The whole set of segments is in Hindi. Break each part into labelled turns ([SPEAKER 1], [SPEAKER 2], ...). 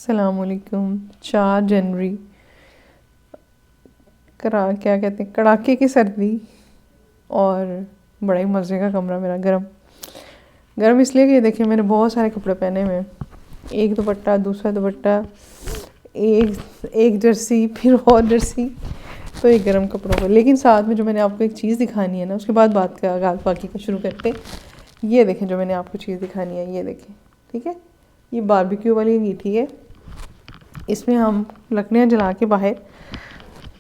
[SPEAKER 1] अस्सलामुअलैकुम। 4 जनवरी, क्या कहते हैं, कड़ाके की सर्दी और बड़ा ही मज़े का कमरा मेरा गरम गरम इसलिए कि देखिए मैंने बहुत सारे कपड़े पहने हुए हैं। एक दुपट्टा, दूसरा दुपट्टा, एक एक जर्सी, फिर और जर्सी। तो एक गर्म कपड़ों को, लेकिन साथ में जो मैंने आपको एक चीज़ दिखानी है ना, उसके बाद बात का आगाज़ बाकी का शुरू करते। ये देखें जो मैंने आपको चीज़ दिखानी है, ये देखें, ठीक है। ये बारबेक्यू वाली अंगीठी है। इसमें हम लकड़ियाँ जला के बाहर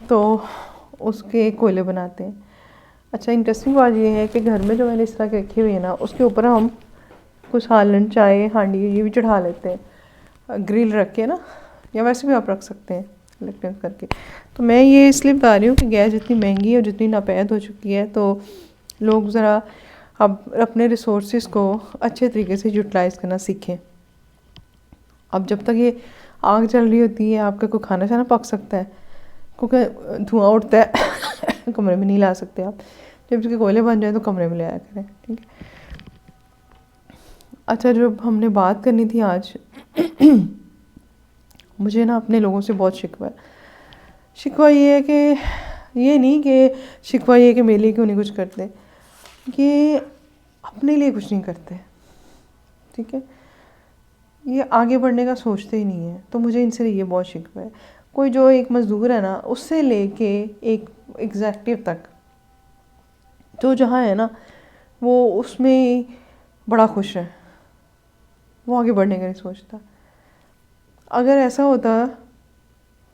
[SPEAKER 1] तो उसके कोयले बनाते हैं। अच्छा, इंटरेस्टिंग बात ये है कि घर में जो मैंने इस तरह की रखी हुई है ना, उसके ऊपर हम कुछ हालन, चाय, हांडी ये भी चढ़ा लेते हैं, ग्रिल रख के ना, या वैसे भी आप रख सकते हैं लकड़ियाँ करके। तो मैं ये इसलिए बता रही हूँ कि गैस जितनी महंगी और जितनी नापैद हो चुकी है, तो लोग ज़रा अब अपने रिसोर्सेज को अच्छे तरीके से यूटिलाइज़ करना सीखें। अब जब तक ये आग जल रही होती है, आपका कोई खाना शाना पक सकता है, क्योंकि धुआं उठता है कमरे में नहीं ला सकते आप। जब इसके कोयले बन जाए तो कमरे में ले आया करें, ठीक है। अच्छा, जब हमने बात करनी थी आज मुझे ना अपने लोगों से बहुत शिकवा है। शिकवा ये है कि ये नहीं कि शिकवा ये है कि मेरे लिए क्यों नहीं कुछ करते, ये अपने लिए कुछ नहीं करते, ठीक है। ये आगे बढ़ने का सोचते ही नहीं है। तो मुझे इनसे ये बहुत शिकवा है। कोई जो एक मज़दूर है ना, उससे लेके एक एग्जेक्टिव तक जो जहाँ है ना, वो उसमें बड़ा खुश है, वो आगे बढ़ने का नहीं सोचता। अगर ऐसा होता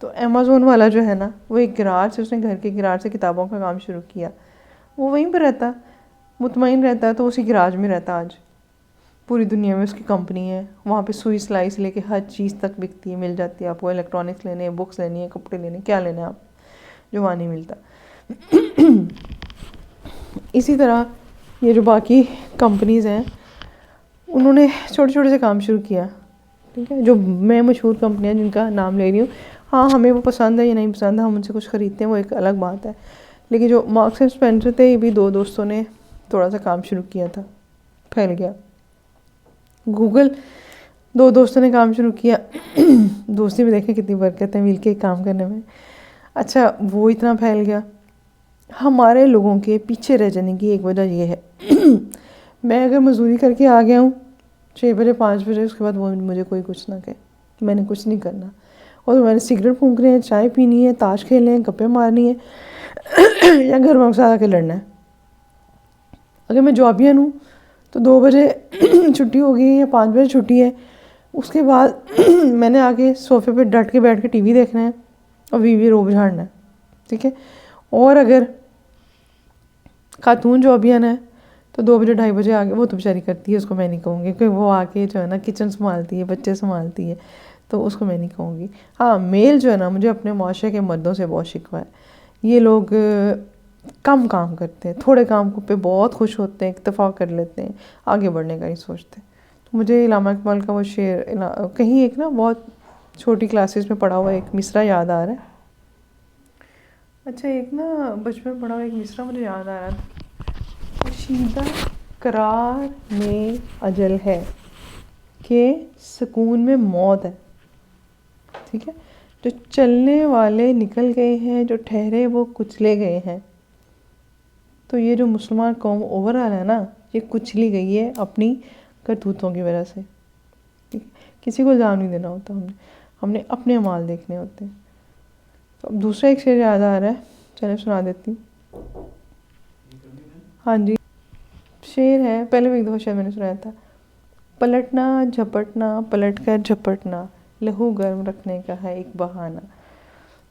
[SPEAKER 1] तो अमेज़ोन वाला जो है ना, वो एक गिराज से, उसने घर के गिराज से किताबों का काम शुरू किया, वो वहीं पर रहता, मुतमईन रहता है, तो उसी गिराज में रहता। आज पूरी दुनिया में उसकी कंपनी है, वहाँ पे सुई सिलाई से लेके हर चीज़ तक बिकती है, मिल जाती है आपको। इलेक्ट्रॉनिक्स लेने हैं, बुक्स लेनी है, कपड़े लेने, क्या लेना है आप, जो वहाँ नहीं मिलता। इसी तरह ये जो बाकी कंपनीज़ हैं, उन्होंने छोटे छोटे से काम शुरू किया, ठीक है। जो मैं मशहूर कंपनियाँ जिनका नाम ले रही हूँ, हाँ हमें वो पसंद है या नहीं पसंद है, हम उनसे कुछ ख़रीदते हैं, वो एक अलग बात है। लेकिन जो मार्क्स एंड स्पेंसर थे, ये भी 2 दोस्तों ने थोड़ा सा काम शुरू किया था, फैल गया। गूगल, 2 दोस्तों ने काम शुरू किया। दोस्ती में देखें कितनी बरकत है मिल के काम करने में। अच्छा, वो इतना फैल गया। हमारे लोगों के पीछे रह जाने की एक वजह ये है मैं अगर मजदूरी करके आ गया हूँ 6 बजे 5 बजे, उसके बाद वो मुझे कोई कुछ ना कहे, मैंने कुछ नहीं करना। और मैंने सिगरेट फूंक रहे हैं, चाय पीनी है, ताश खेलने हैं, गप्पे मारनी है या घर में आके लड़ना है। अगर मैं जॉबियन हूँ तो 2 बजे छुट्टी होगी या 5 बजे छुट्टी है, उसके बाद मैंने आके सोफे पे डट के बैठ के टीवी देखना है और वीवी रोब झाड़ना है, ठीक है। और अगर खातून जॉबियन है तो 2 बजे 2:30 बजे आके, वो तो बेचारी करती है, उसको मैं नहीं कहूँगी, क्योंकि वो आके जो है ना किचन संभालती है, बच्चे संभालती है, तो उसको मैं नहीं कहूँगी। हाँ, मेल जो है ना, मुझे अपने माशरे के मर्दों से बहुत शिकवा है। ये लोग कम काम करते हैं, थोड़े काम पे बहुत खुश होते हैं, इत्तेफा कर लेते हैं, आगे बढ़ने का नहीं सोचते। तो मुझे इलामा इकबाल का वो शेर कहीं एक ना बहुत छोटी क्लासेस में पढ़ा हुआ एक मिसरा याद आ रहा है। अच्छा, एक ना बचपन में पढ़ा हुआ एक मिसरा मुझे याद आ रहा था। शीदा करार में अजल है कि सुकून में मौत है, ठीक है। जो चलने वाले निकल गए हैं, जो ठहरे वो कुचले गए हैं। तो ये जो मुसलमान कौम ओवरऑल है ना, ये कुचली गई है अपनी करतूतों की वजह से। किसी को इल्ज़ाम नहीं देना होता, हमने अपने अमाल देखने होते हैं। तो अब दूसरा एक शेर याद आ रहा है, चलिए सुना देती हूँ। हाँ जी, शेर है, पहले भी एक दफ़ा शेर मैंने सुनाया था। पलटना झपटना, पलट कर झपटना, लहू गर्म रखने का है एक बहाना।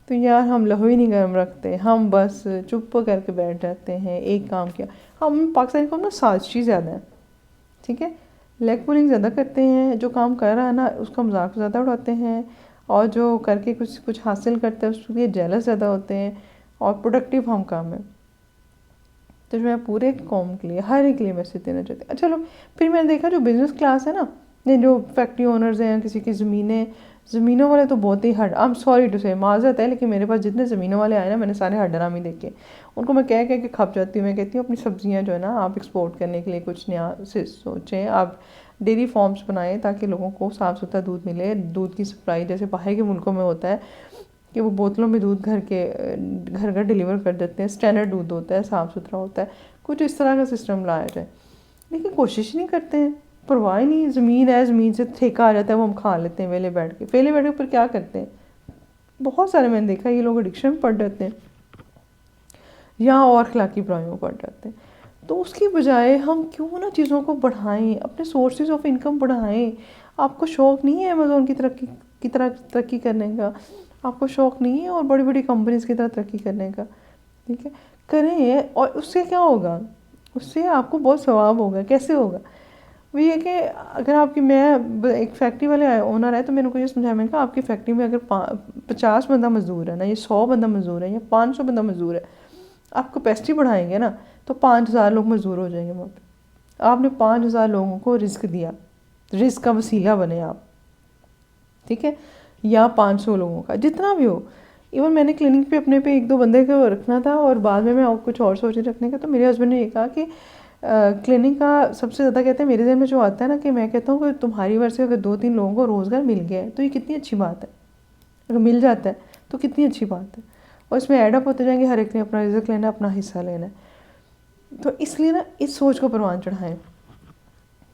[SPEAKER 1] तो यार हम लहू ही नहीं गर्म रखते, हम बस चुप करके बैठ जाते हैं। एक काम किया, हम पाकिस्तानी को ना साजिशी ज़्यादा है, ठीक है। लेग पुलिंग ज़्यादा करते हैं, जो काम कर रहा है ना उसका मजाक ज़्यादा उड़ाते हैं, और जो करके कुछ हासिल करते हैं उसके लिए जेलस ज़्यादा होते हैं, और प्रोडक्टिव हम काम है। तो जो मैं पूरे कौम के लिए, हर एक के लिए मैसेज देना चाहती हूँ। चलो, फिर मैंने देखा जो बिज़नेस क्लास है ना, ये जो फैक्ट्री ओनर्स हैं, किसी की ज़मीनों वाले तो बहुत ही हड, आई एम सॉरी टू से, माजरत है, लेकिन मेरे पास जितने ज़मीनों वाले आए ना, मैंने सारे हडरामी देखे। उनको मैं कह के खप जाती हूँ। मैं कहती हूँ अपनी सब्जियाँ जो है ना, आप एक्सपोर्ट करने के लिए कुछ नया से सोचें, आप डेयरी फार्म्स बनाएं ताकि लोगों को साफ़ सुथरा दूध मिले। दूध की सप्लाई जैसे बाहर के मुल्कों में होता है कि वो बोतलों में दूध घर घर डिलीवर कर देते हैं, स्टैंडर्ड दूध होता है, साफ़ सुथरा होता है। कुछ इस तरह का सिस्टम लाया जाए, लेकिन कोशिश नहीं करते हैं, परवाह ही नहीं। ज़मीन है, ज़मीन से ठेका आ जाता है, वो हम खा लेते हैं वेले बैठ के। वेले बैठ के पर क्या करते हैं, बहुत सारे मैंने देखा ये लोग एडिक्शन में पड़ जाते हैं या और अखलाकी बुराइयों में पड़ जाते हैं। तो उसकी बजाय हम क्यों ना चीज़ों को बढ़ाएं, अपने सोर्सेज ऑफ इनकम बढ़ाएं। आपको शौक़ नहीं है अमेज़ोन की तरह तरक्की करने का, आपको शौक़ नहीं है और बड़ी बड़ी कंपनीज़ की तरह तरक्की करने का, ठीक है, करें। और उससे क्या होगा, उससे आपको बहुत सवाब होगा। कैसे होगा, वो ये कि अगर आपकी, मैं एक फैक्ट्री वाले ओनर है तो मैंने उनको ये समझाया, मैंने कहा आपकी फैक्ट्री में अगर 50 बंदा मज़दूर है ना, ये 100 बंदा मज़दूर है या 500 बंदा मज़दूर है, आप कैपेसिटी बढ़ाएंगे ना तो 5000 लोग मज़दूर हो जाएंगे वहाँ पे। आपने 5000 लोगों को रिस्क दिया, रिस्क का वसीला बने आप, ठीक है, या 500 लोगों का, जितना भी हो। इवन मैंने क्लिनिक पे अपने पे 1-2 बंदे को रखना था और बाद में मैं कुछ और सोच रखने का, तो मेरे हस्बैंड ने ये कहा कि क्लिनिक का सबसे ज़्यादा कहते हैं मेरे ज़हन में जो आता है ना, कि मैं कहता हूँ कि तुम्हारी वजह से अगर 2-3 लोगों को रोज़गार मिल गया है तो ये कितनी अच्छी बात है। अगर मिल जाता है तो कितनी अच्छी बात है, और इसमें एडअप होते जाएंगे, हर एक ने अपना रिज़्क लेना है, अपना हिस्सा लेना है। तो इसलिए ना इस सोच को परवान चढ़ाएं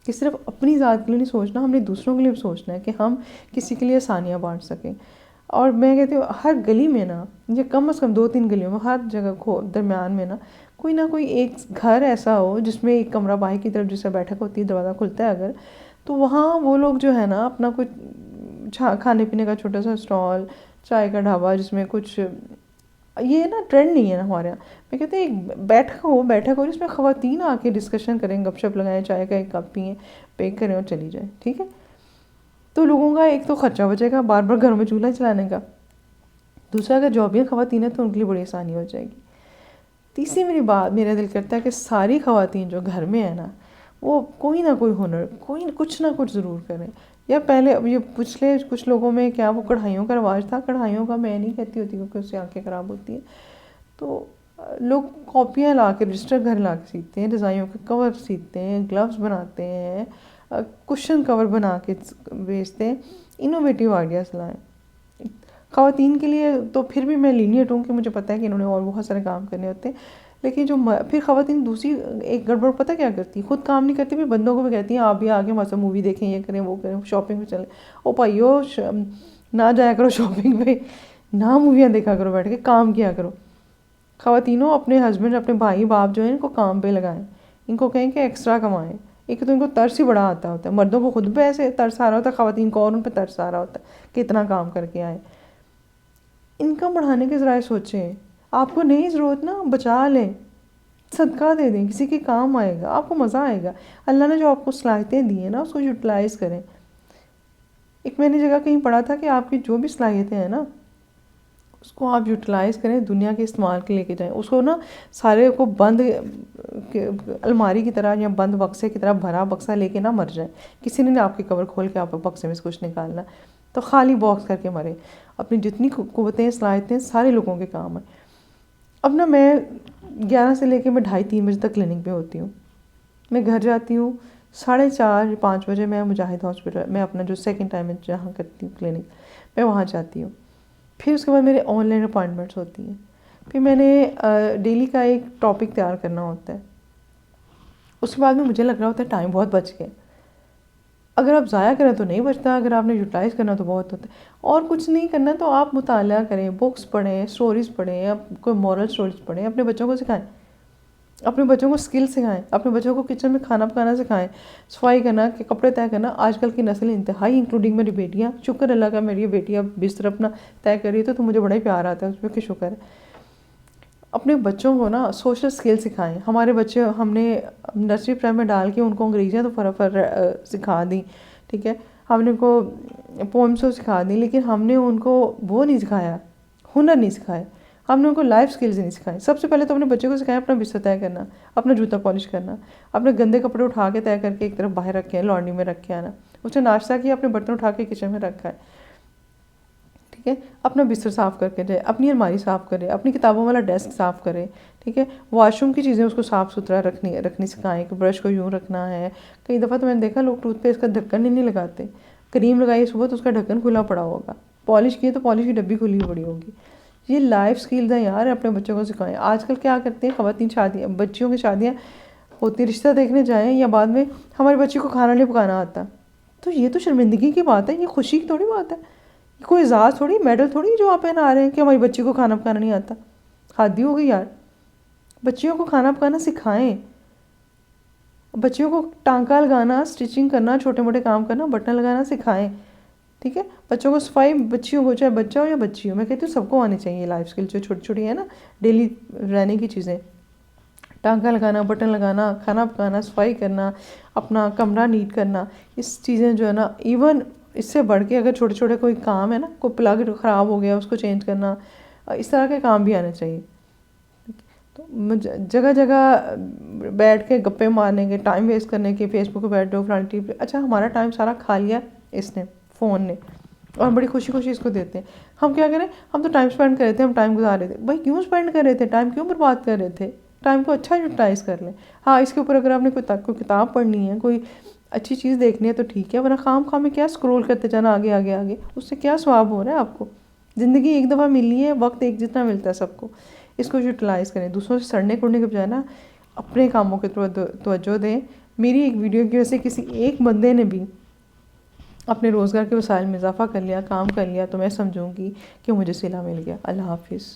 [SPEAKER 1] कि सिर्फ अपनी ज़ात के लिए नहीं सोचना, हमने दूसरों के लिए भी सोचना है कि हम किसी के लिए आसानियाँ बांट सकें। और मैं कहती हूँ हर गली में ना, ये कम से कम 2-3 गलियों में, हर जगह दरमियान में ना कोई एक घर ऐसा हो जिसमें एक कमरा बाहर की तरफ जिससे बैठक होती है, दरवाज़ा खुलता है अगर, तो वहाँ वो लोग जो है ना अपना कुछ खाने पीने का छोटा सा स्टॉल, चाय का ढाबा, जिसमें कुछ, ये ना ट्रेंड नहीं है ना हमारे यहाँ। मैं कहते हैं एक बैठक हो जिसमें ख़वातीन आके डिस्कशन करें, गपशप लगाएं, चाय का एक कप पिएँ, पे करें और चली जाए, ठीक है। तो लोगों का एक तो ख़र्चा बचेगा बार बार घरों में चूल्हा चलाने का, दूसरा अगर जॉबियाँ ख़वातीन है तो उनके लिए बड़ी आसानी हो जाएगी। तीसरी मेरा दिल करता है कि सारी ख़वातीन जो घर में है ना, वो कोई ना कोई हुनर, कुछ ना कुछ ज़रूर करें। या पहले ये पिछले कुछ लोगों में क्या वो कढ़ाइयों का रवाज था, कढ़ाइयों का मैं नहीं कहती होती क्योंकि उससे आँखें ख़राब होती हैं, तो लोग कॉपियाँ ला के, रजिस्टर घर ला के सीखते हैं, रज़ाइयों के कवर सीखते हैं, ग्लव्स बनाते हैं, कुशन कवर बना के बेचते हैं। इनोवेटिव आइडियाज़ लाएँ। ख़वातीन के लिए तो फिर भी मैं लीनियट हूँ कि मुझे पता है कि इन्होंने और बहुत सारे काम करने होते हैं, लेकिन जो फिर ख़वातीन दूसरी एक गड़बड़ पता क्या करती, खुद काम नहीं करती, फिर बंदों को भी कहती हैं आप भी आगे हमारे साथ मूवी देखें, ये करें, वो करें, शॉपिंग पे चलें। ओ भाइयों, ना जाया करो शॉपिंग पे, ना मूवियाँ देखा करो, बैठ के काम किया करो। ख़वातीनों अपने हस्बैंड, अपने भाई बाप जो है इनको काम पे लगाएं, इनको कहें कि एक्स्ट्रा कमाएं। एक तो इनको तरस ही बड़ा आता होता है, मर्दों को खुद पे ऐसे तरस आ रहा होता है, ख़वातीन को और उन पर तरस आ रहा होता है कि इतना काम करके आए। इनकम बढ़ाने के ज़राए सोचें। आपको नहीं ज़रूरत ना, बचा लें, सदका दे दें, किसी के काम आएगा, आपको मज़ा आएगा। अल्लाह ने जो आपको सलाहियतें दी हैं ना, उसको यूटिलाइज़ करें। एक मैंने जगह कहीं पढ़ा था कि आपकी जो भी सलाहियतें हैं ना, उसको आप यूटिलाइज़ करें, दुनिया के इस्तेमाल के लेके जाएं। उसको ना सारे को बंद अलमारी की तरह या बंद बक्से की तरह भरा बक्सा लेके ना मर जाए। किसी ने आपके कवर खोल के आप बक्से में से कुछ निकालना, तो खाली बॉक्स करके मरे। अपनी जितनी क़ुव्वतें, सलाहियतें सारे लोगों के काम है। अब ना मैं 11 से लेके मैं 2:30-3 बजे तक क्लिनिक पे होती हूँ। मैं घर जाती हूँ 4:30-5 बजे। मैं मुजाहिद हॉस्पिटल में अपना जो सेकंड टाइम में जहाँ करती हूँ क्लिनिक, मैं वहाँ जाती हूँ। फिर उसके बाद मेरे ऑनलाइन अपॉइंटमेंट्स होती हैं। फिर मैंने डेली का एक टॉपिक तैयार करना होता है। उसके बाद में मुझे लग रहा होता है टाइम बहुत बच गया। अगर आप ज़ाया करें तो नहीं बचता, अगर आपने यूटिलाइज़ करना तो बहुत होता है। और कुछ नहीं करना तो आप मुताला करें, बुक्स पढ़ें, स्टोरीज़ पढ़ें, या कोई मॉरल स्टोरीज़ पढ़ें, अपने बच्चों को सिखाएं, अपने बच्चों को स्किल सिखाएं, अपने बच्चों को किचन में खाना पकाना सिखाएं, सफाई करना, कि कपड़े तय करना। आजकल की नस्ल इंतहाई, इंक्लूडिंग मेरी बेटियाँ, शुक्र अल्लाह का मेरी बेटियाँ बिस्तर अपना तय कर रही है तो मुझे बड़ा ही प्यार आता है, उस पर कि शुक्र है। अपने बच्चों को ना सोशल स्किल सिखाएं। हमारे बच्चे, हमने नर्सरी प्राइम में डाल के उनको अंग्रेजियाँ तो फर सिखा दी, ठीक है, हमने उनको पोएम्स तो सिखा दी, लेकिन हमने उनको वो नहीं सिखाया, हुनर नहीं सिखाया, हमने उनको लाइफ स्किल्स नहीं सिखाए। सबसे पहले तो अपने बच्चे को सिखाया अपना बिस्तर तय करना, अपना जूता पॉलिश करना, अपने गंदे कपड़े उठा के तय करके एक तरफ बाहर रखे हैं, लॉन्ड्री में रखे आना, उसने नाश्ता किया, अपने बर्तन उठा के किचन में रखा है, ठीक है। अपना बिस्तर साफ़ करके जाए, अपनी अलमारी साफ़ करे, अपनी किताबों वाला डेस्क साफ़ करे, ठीक है। वॉशरूम की चीज़ें उसको साफ़ सुथरा रखनी सिखाएं कि ब्रश को यूँ रखना है। कई दफ़ा तो मैंने देखा लोग टूथपेस्ट का ढक्कन ही नहीं लगाते, क्रीम लगाई सुबह तो उसका ढक्कन खुला पड़ा होगा, पॉलिश की तो पॉलिश की डब्बी खुली पड़ी होगी। ये लाइफ स्किल्स हैं यार, अपने बच्चों को सिखाएं। आजकल क्या करते हैं ख़वातीन, शादियाँ, बच्चियों की शादियाँ होती, रिश्ता देखने जाएँ या बाद में हमारे बच्चे को खाना नहीं पकाना आता, तो ये तो शर्मिंदगी की बात है, ये खुशी की थोड़ी बात है, कोई एजाज़ थोड़ी, मेडल थोड़ी जो आप पहना रहे हैं कि हमारी बच्ची को खाना पकाना नहीं आता। हद ही हो गई यार। बच्चियों को खाना पकाना सिखाएं, बच्चियों को टांका लगाना, स्टिचिंग करना, छोटे मोटे काम करना, बटन लगाना सिखाएं, ठीक है। बच्चों को सफाई, बच्चियों को, चाहे बच्चा हो या बच्ची हो, मैं कहती हूँ सबको आनी चाहिए लाइफ स्किल जो छोटी छोटी है ना, डेली रहने की चीज़ें। टांका लगाना, बटन लगाना, खाना पकाना, सफाई करना, अपना कमरा नीट करना, इस चीज़ें जो है ना, इवन इससे बढ़ के अगर छोटे छोटे कोई काम है ना, कोई प्लग ख़राब हो गया उसको चेंज करना, इस तरह के काम भी आने चाहिए। तो जगह जगह बैठ के गप्पे मारने के, टाइम वेस्ट करने के, फेसबुक पे बैठ जाओ, फलानी टीवी, अच्छा हमारा टाइम सारा खा लिया इसने, फ़ोन ने, और बड़ी खुशी खुशी इसको देते हैं। हम क्या करें, हम तो टाइम स्पेंड कर रहे थे, हम टाइम गुजार रहे थे। भाई क्यों स्पेंड कर रहे थे, टाइम क्यों बर्बाद कर रहे थे, टाइम को अच्छा यूटिलाइज़ कर लें। हाँ, इसके ऊपर अगर आपने कोई किताब पढ़नी है, कोई अच्छी चीज़ देखनी है तो ठीक है, वरना खाम में क्या स्क्रॉल करते जाना आगे आगे आगे, उससे क्या स्वाब हो रहा है आपको। ज़िंदगी एक दफ़ा मिली है, वक्त एक जितना मिलता है सबको, इसको यूटिलाइज़ करें। दूसरों से सड़ने कुड़ने के बजाय ना अपने कामों की तवज्जो दें। मेरी एक वीडियो की वजह से किसी एक बंदे ने भी अपने रोज़गार के वसाइल में इजाफ़ा कर लिया, काम कर लिया, तो मैं समझूंगी कि मुझे सिला मिल गया। अल्लाह हाफिज़।